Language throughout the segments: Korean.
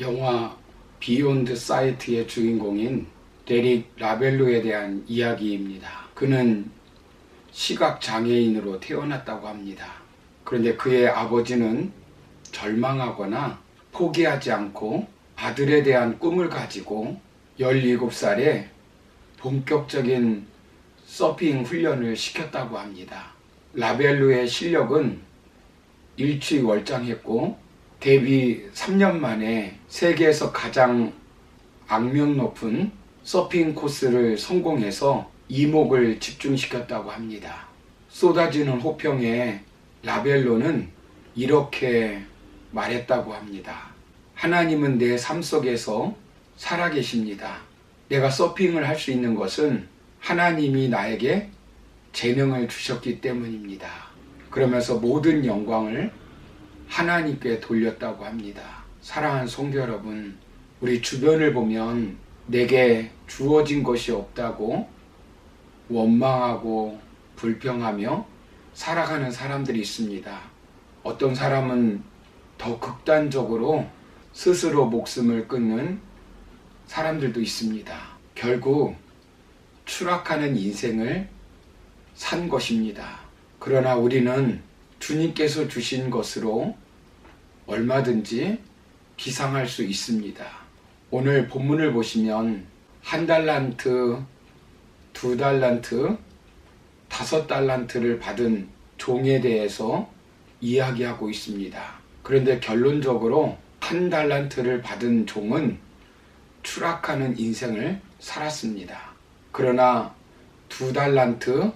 영화 비욘드 사이트의 주인공인 데릭 라벨로에 대한 이야기입니다. 그는 시각장애인으로 태어났다고 합니다. 그런데 그의 아버지는 절망하거나 포기하지 않고 아들에 대한 꿈을 가지고 17살에 본격적인 서핑 훈련을 시켰다고 합니다. 라벨로의 실력은 일취월장했고 데뷔 3년 만에 세계에서 가장 악명 높은 서핑 코스를 성공해서 이목을 집중시켰다고 합니다. 쏟아지는 호평에 라벨로는 이렇게 말했다고 합니다. 하나님은 내 삶 속에서 살아계십니다. 내가 서핑을 할 수 있는 것은 하나님이 나에게 재능을 주셨기 때문입니다. 그러면서 모든 영광을 하나님께 돌렸다고 합니다. 사랑하는 성도 여러분, 우리 주변을 보면 내게 주어진 것이 없다고 원망하고 불평하며 살아가는 사람들이 있습니다. 어떤 사람은 더 극단적으로 스스로 목숨을 끊는 사람들도 있습니다. 결국 추락하는 인생을 산 것입니다. 그러나 우리는 주님께서 주신 것으로 얼마든지 기상할 수 있습니다. 오늘 본문을 보시면 1달란트, 2달란트, 5달란트를 받은 종에 대해서 이야기하고 있습니다. 그런데 결론적으로 1달란트를 받은 종은 추락하는 인생을 살았습니다. 그러나 2달란트,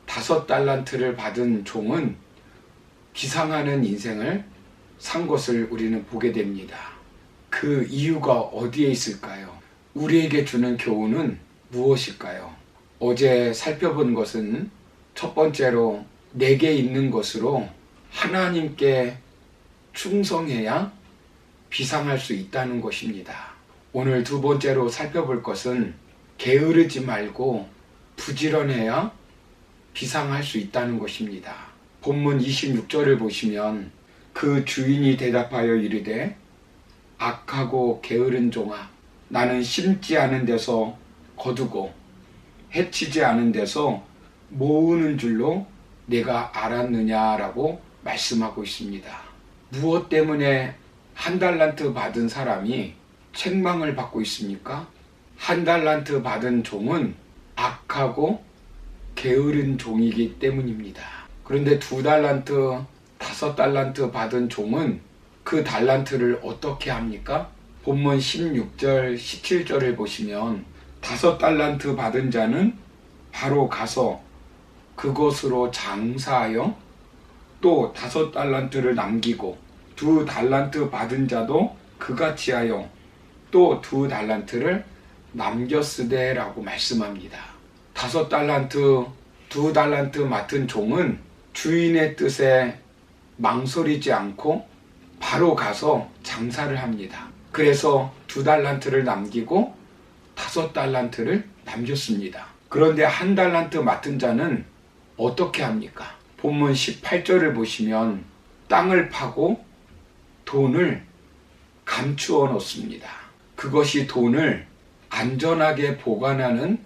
5달란트를 받은 종은 기상하는 인생을 산 것을 우리는 보게 됩니다. 그 이유가 어디에 있을까요? 우리에게 주는 교훈은 무엇일까요? 어제 살펴본 것은 첫 번째로 내게 있는 것으로 하나님께 충성해야 비상할 수 있다는 것입니다. 오늘 두 번째로 살펴볼 것은 게으르지 말고 부지런해야 비상할 수 있다는 것입니다. 본문 26절을 보시면 그 주인이 대답하여 이르되 악하고 게으른 종아, 나는 심지 않은 데서 거두고 해치지 않은 데서 모으는 줄로 내가 알았느냐라고 말씀하고 있습니다. 무엇 때문에 1달란트 받은 사람이 책망을 받고 있습니까? 1달란트 받은 종은 악하고 게으른 종이기 때문입니다. 그런데 2달란트, 5달란트 받은 종은 그 달란트를 어떻게 합니까? 본문 16절, 17절을 보시면 5달란트 받은 자는 바로 가서 그것으로 장사하여 또 5달란트를 남기고 2달란트 받은 자도 그같이 하여 또 2달란트를 남겼으되라고 말씀합니다. 5달란트, 2달란트 맡은 종은 주인의 뜻에 망설이지 않고 바로 가서 장사를 합니다. 그래서 2달란트를 남기고 5달란트를 남겼습니다. 그런데 1달란트 맡은 자는 어떻게 합니까? 본문 18절을 보시면 땅을 파고 돈을 감추어 놓습니다. 그것이 돈을 안전하게 보관하는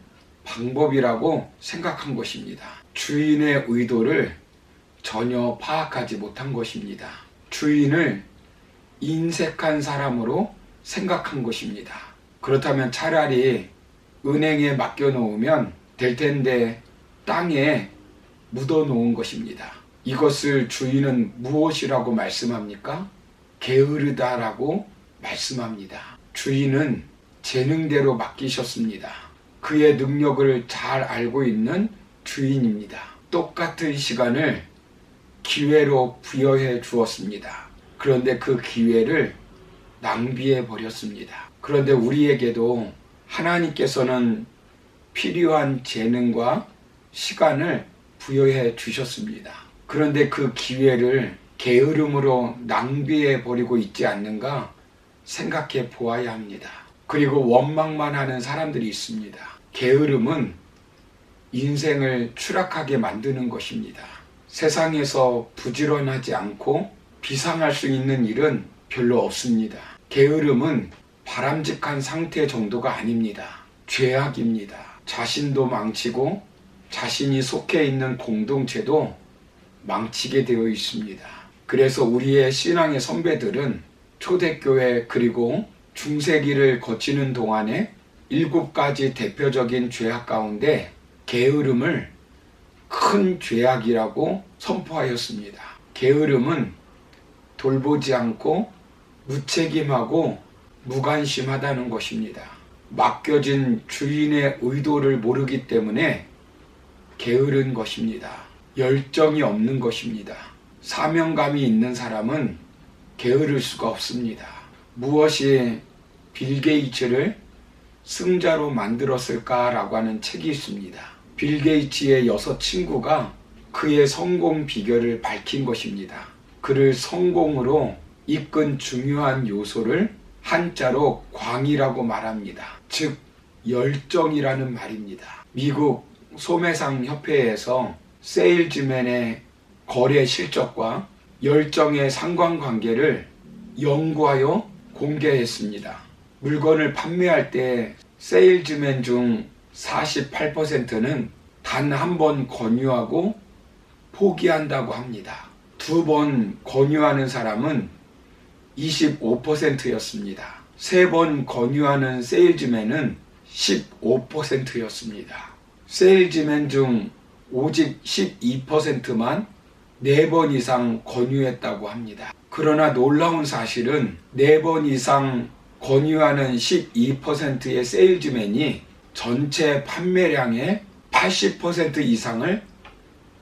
방법이라고 생각한 것입니다. 주인의 의도를 전혀 파악하지 못한 것입니다. 주인을 인색한 사람으로 생각한 것입니다. 그렇다면 차라리 은행에 맡겨놓으면 될 텐데 땅에 묻어놓은 것입니다. 이것을 주인은 무엇이라고 말씀합니까? 게으르다라고 말씀합니다. 주인은 재능대로 맡기셨습니다. 그의 능력을 잘 알고 있는 주인입니다. 똑같은 시간을 기회로 부여해 주었습니다. 그런데 그 기회를 낭비해 버렸습니다. 그런데 우리에게도 하나님께서는 필요한 재능과 시간을 부여해 주셨습니다. 그런데 그 기회를 게으름으로 낭비해 버리고 있지 않는가 생각해 보아야 합니다. 그리고 원망만 하는 사람들이 있습니다. 게으름은 인생을 추락하게 만드는 것입니다. 세상에서 부지런하지 않고 비상할 수 있는 일은 별로 없습니다. 게으름은 바람직한 상태 정도가 아닙니다. 죄악입니다. 자신도 망치고 자신이 속해 있는 공동체도 망치게 되어 있습니다. 그래서 우리의 신앙의 선배들은 초대교회 그리고 중세기를 거치는 동안에 7가지 대표적인 죄악 가운데 게으름을 큰 죄악이라고 선포하였습니다. 게으름은 돌보지 않고 무책임하고 무관심하다는 것입니다. 맡겨진 주인의 의도를 모르기 때문에 게으른 것입니다. 열정이 없는 것입니다. 사명감이 있는 사람은 게으를 수가 없습니다. 무엇이 빌 게이츠를 승자로 만들었을까라고 하는 책이 있습니다. 빌 게이츠의 6 친구가 그의 성공 비결을 밝힌 것입니다. 그를 성공으로 이끈 중요한 요소를 한자로 광이라고 말합니다. 즉 열정이라는 말입니다. 미국 소매상 협회에서 세일즈맨의 거래 실적과 열정의 상관관계를 연구하여 공개했습니다. 물건을 판매할 때 세일즈맨 중 48%는 단 한 번 권유하고 포기한다고 합니다. 2번 권유하는 사람은 25%였습니다. 3번 권유하는 세일즈맨은 15%였습니다. 세일즈맨 중 오직 12%만 4번 이상 권유했다고 합니다. 그러나 놀라운 사실은 4번 이상 권유하는 12%의 세일즈맨이 전체 판매량의 80% 이상을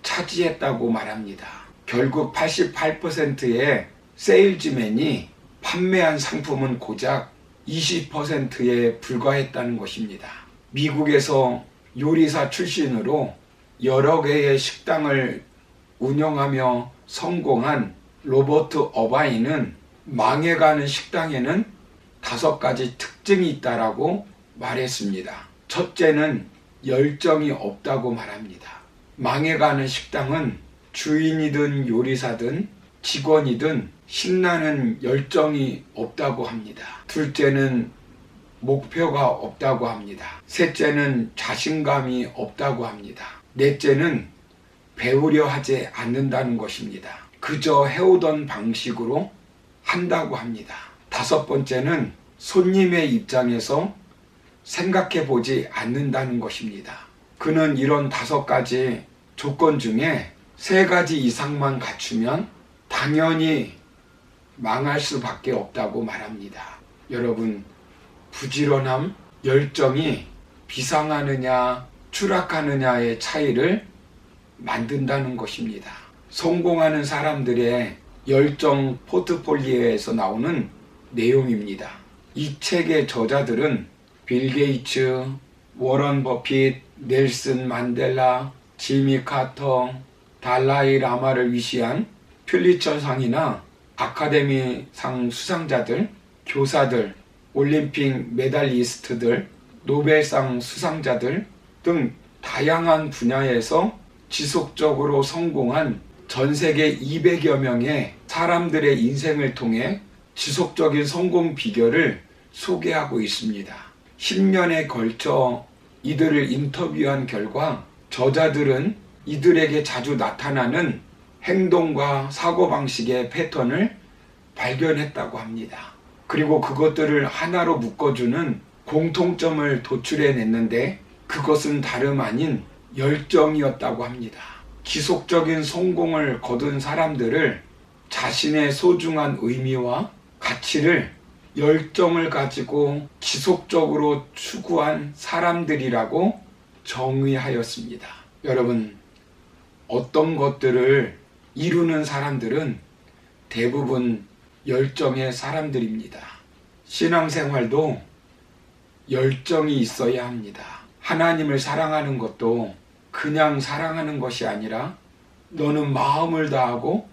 차지했다고 말합니다. 결국 88%의 세일즈맨이 판매한 상품은 고작 20%에 불과했다는 것입니다. 미국에서 요리사 출신으로 여러 개의 식당을 운영하며 성공한 로버트 어바인은 망해가는 식당에는 5가지 특징이 있다라고 말했습니다. 첫째는 열정이 없다고 말합니다. 망해가는 식당은 주인이든 요리사든 직원이든 신나는 열정이 없다고 합니다. 둘째는 목표가 없다고 합니다. 셋째는 자신감이 없다고 합니다. 넷째는 배우려 하지 않는다는 것입니다. 그저 해오던 방식으로 한다고 합니다. 5번째는 손님의 입장에서 생각해 보지 않는다는 것입니다. 그는 이런 5가지 조건 중에 3가지 이상만 갖추면 당연히 망할 수밖에 없다고 말합니다. 여러분, 부지런함, 열정이 비상하느냐 추락하느냐의 차이를 만든다는 것입니다. 성공하는 사람들의 열정 포트폴리오에서 나오는 내용입니다. 이 책의 저자들은 빌 게이츠, 워런 버핏, 넬슨 만델라, 지미 카터, 달라이 라마를 위시한 퓰리처상이나 아카데미상 수상자들, 교사들, 올림픽 메달리스트들, 노벨상 수상자들 등 다양한 분야에서 지속적으로 성공한 전 세계 200여 명의 사람들의 인생을 통해 지속적인 성공 비결을 소개하고 있습니다. 10년에 걸쳐 이들을 인터뷰한 결과 저자들은 이들에게 자주 나타나는 행동과 사고방식의 패턴을 발견했다고 합니다. 그리고 그것들을 하나로 묶어주는 공통점을 도출해냈는데 그것은 다름 아닌 열정이었다고 합니다. 지속적인 성공을 거둔 사람들을 자신의 소중한 의미와 가치를 열정을 가지고 지속적으로 추구한 사람들이라고 정의하였습니다. 여러분, 어떤 것들을 이루는 사람들은 대부분 열정의 사람들입니다. 신앙생활도 열정이 있어야 합니다. 하나님을 사랑하는 것도 그냥 사랑하는 것이 아니라 너는 마음을 다하고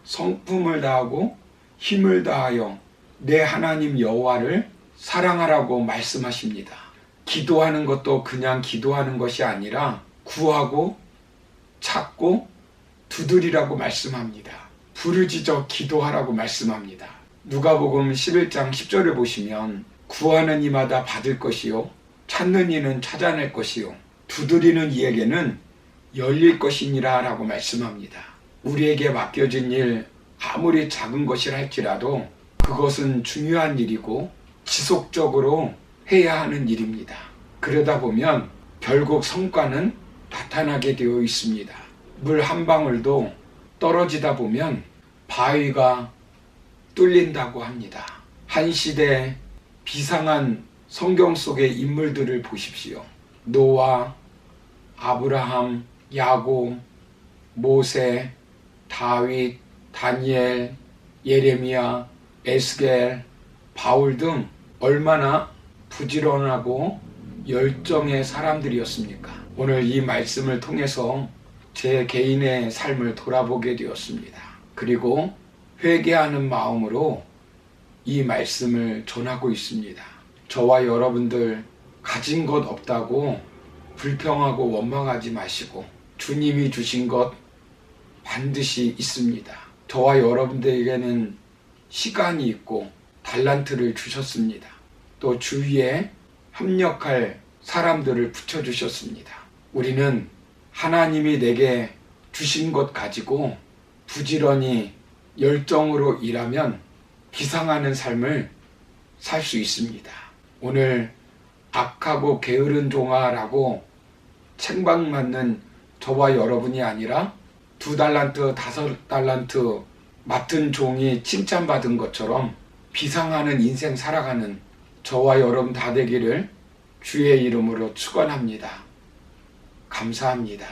성품을 다하고 힘을 다하여 내 하나님 여호와를 사랑하라고 말씀하십니다. 기도하는 것도 그냥 기도하는 것이 아니라 구하고 찾고 두드리라고 말씀합니다. 부르짖어 기도하라고 말씀합니다. 누가복음 11장 10절을 보시면 구하는 이마다 받을 것이요 찾는 이는 찾아낼 것이요 두드리는 이에게는 열릴 것이니라 라고 말씀합니다. 우리에게 맡겨진 일 아무리 작은 것이라 할지라도 그것은 중요한 일이고 지속적으로 해야 하는 일입니다. 그러다 보면 결국 성과는 나타나게 되어 있습니다. 물 한 방울도 떨어지다 보면 바위가 뚫린다고 합니다. 한 시대 비상한 성경 속의 인물들을 보십시오. 노아, 아브라함, 야곱, 모세, 다윗, 다니엘, 예레미야, 에스겔, 바울 등 얼마나 부지런하고 열정의 사람들이었습니까? 오늘 이 말씀을 통해서 제 개인의 삶을 돌아보게 되었습니다. 그리고 회개하는 마음으로 이 말씀을 전하고 있습니다. 저와 여러분들 가진 것 없다고 불평하고 원망하지 마시고 주님이 주신 것 반드시 있습니다. 저와 여러분들에게는 시간이 있고 달란트를 주셨습니다. 또 주위에 협력할 사람들을 붙여주셨습니다. 우리는 하나님이 내게 주신 것 가지고 부지런히 열정으로 일하면 비상하는 삶을 살 수 있습니다. 오늘 악하고 게으른 종아라고 책망받는 저와 여러분이 아니라 2달란트, 5달란트 맡은 종이 칭찬받은 것처럼 비상하는 인생 살아가는 저와 여러분 다 되기를 주의 이름으로 축원합니다. 감사합니다.